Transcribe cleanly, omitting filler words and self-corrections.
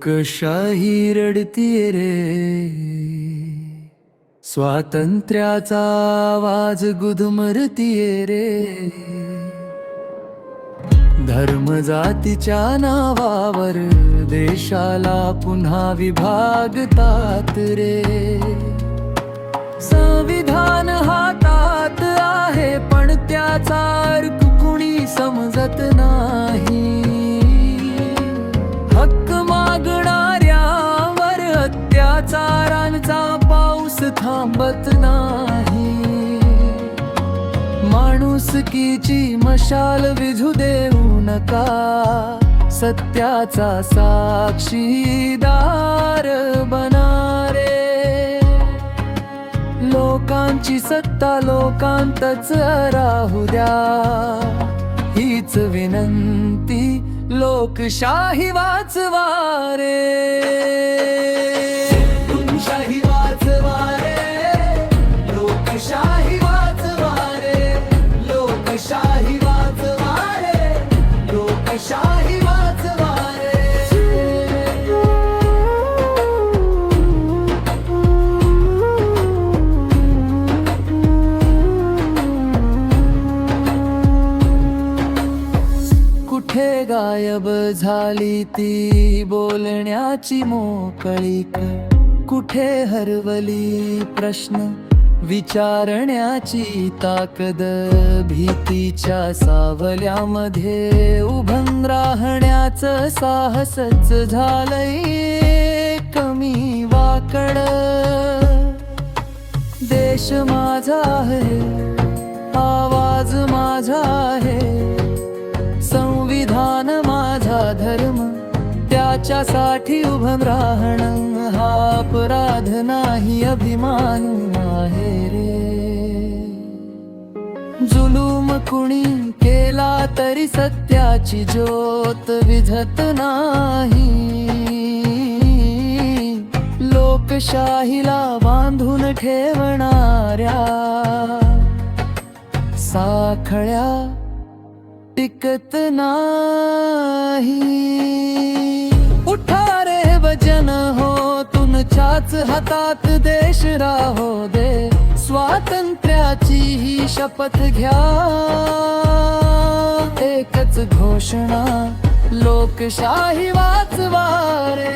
लोकशाही रडतीये रे, स्वातंत्र्याचा आवाज गुदमरतीये रे. धर्म जातीच्या नावावर देशाला पुन्हा विभागतात रे. संविधान हातात आहे पण त्याचा अर्थ कुणी समजत नाही. हक्क मागणाऱ्यावर अत्याचारांचा पाऊस थांबत नाही. माणुसकीची मशाल विझू देऊ नका, सत्याचा साक्षीदार बनारे. लोकांची सत्ता लोकांतच राहू द्या, हीच विनंती लोकशाही वाचवा रे. लोकशाही वाचवा रे, लोकशाही वाचवा रे, लोकशाही वाचवा रे, लोकशाही वाचवा रे. कुठे गायब झाली ती बोलण्याची मोकळीक, कुठे हरवली प्रश्न विचारण्याची ताकद. भीतीच्या सावल्यामध्ये उभं राहण्याचं साहसच झालंय कमी वाकड. देश माझा आहे, आवाज माझा आहे, संविधान माझा धर्म, त्याच्यासाठी उभं राहणं हा अपराध नाही अभिमान आहे रे. जुलूम कुणी केला तरी सत्याची ज्योत विझत नाही. लोकशाहीला बांधून ठेवणाऱ्या साखळ्या टिकत नाही. उठा रे वजन हो, तुमच्याच हातात देश राहो दे. स्वातंत्र्याची ही शपथ घ्या, एकच घोषणा लोकशाही वाचवा रे.